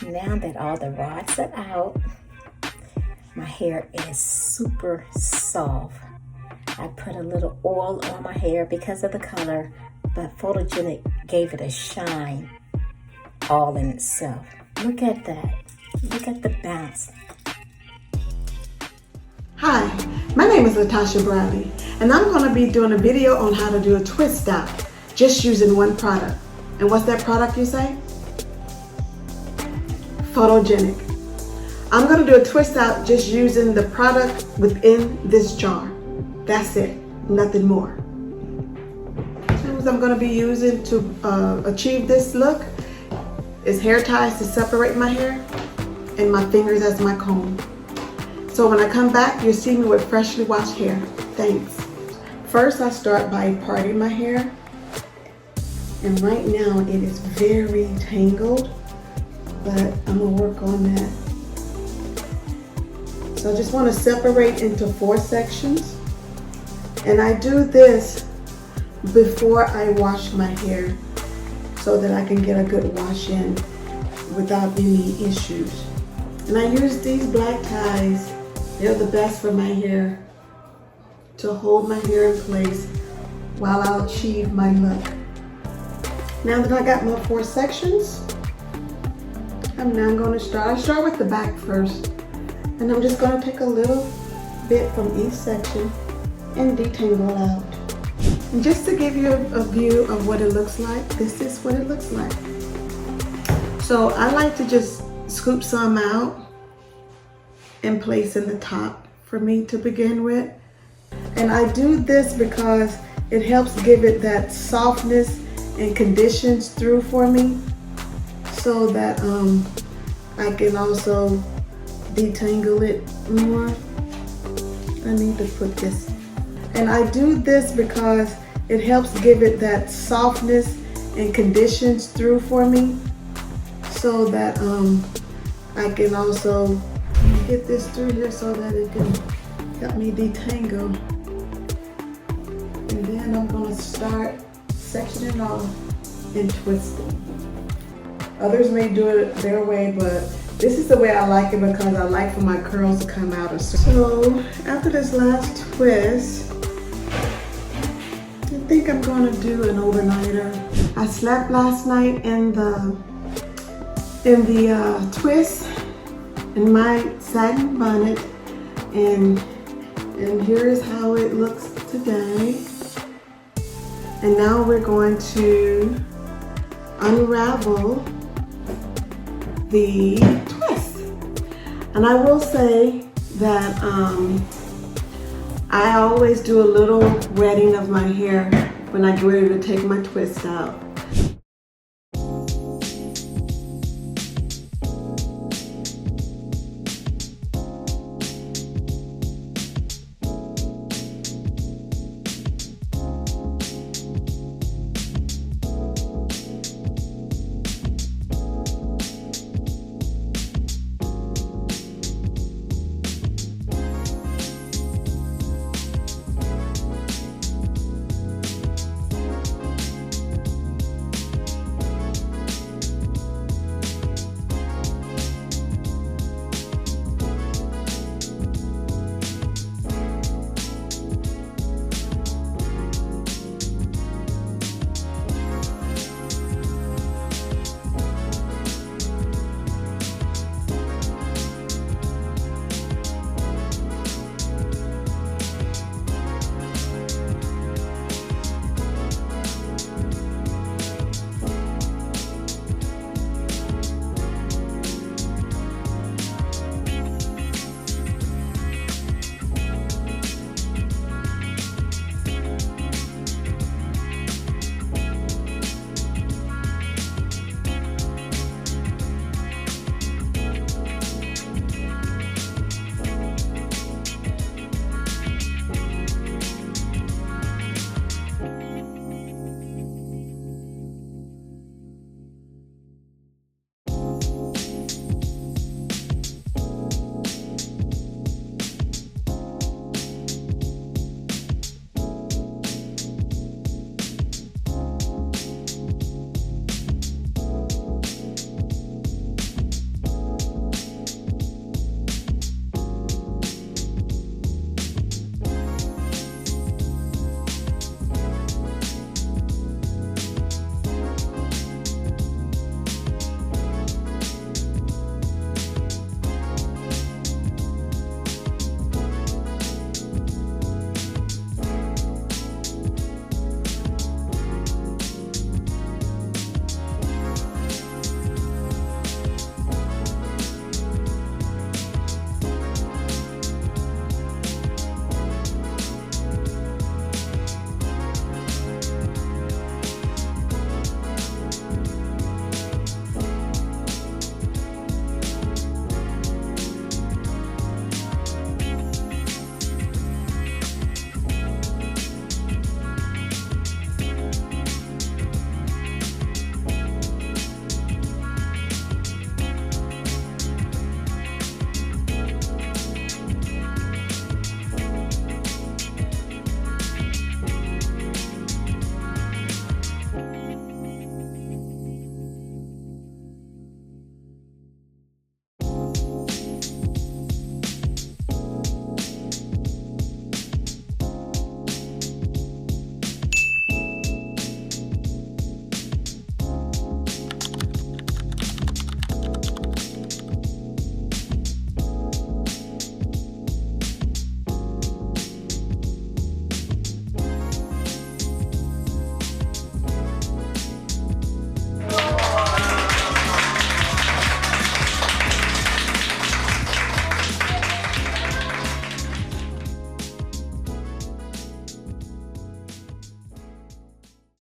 Now that all the rods are out, my hair is super soft. I put a little oil on my hair because of the color, but Photogenic gave it a shine all in itself. Look at that. Look at the bounce. Hi, my name is Latasha Bradley, and I'm going to be doing a video on how to do a twist out just using one product. And what's that product, you say? Photogenic. I'm going to do a twist out just using the product within this jar. That's it, nothing more. Tools I'm going to be using to achieve this look is hair ties to separate my hair and my fingers as my comb. So when I come back, you'll see me with freshly washed hair. Thanks. First, I start by parting my hair. And right now, it is very tangled, but I'm gonna work on that. So I just wanna separate into 4 sections. And I do this before I wash my hair so that I can get a good wash in without any issues. And I use these black ties. They're the best for my hair to hold my hair in place while I achieve my look. Now that I got my 4 sections, I'm now going to start. I start with the back first, and I'm just going to take a little bit from each section and detangle out. And just to give you a view of what it looks like, this is what it looks like. So I like to just scoop some out and place in the top for me to begin with. And I do this because it helps give it that softness and conditions through for me, so that I can also detangle it more. I need to put this. And I do this because it helps give it that softness and conditions through for me, so that I can also get this through here so that it can help me detangle. And then I'm going to start sectioning off and twisting. Others may do it their way, but this is the way I like it because I like for my curls to come out. So after this last twist, I think I'm going to do an overnighter. I slept last night in the twist in my satin bonnet, and here is how it looks today. And now we're going to unravel the twist. And I will say that I always do a little wetting of my hair when I get ready to take my twist out.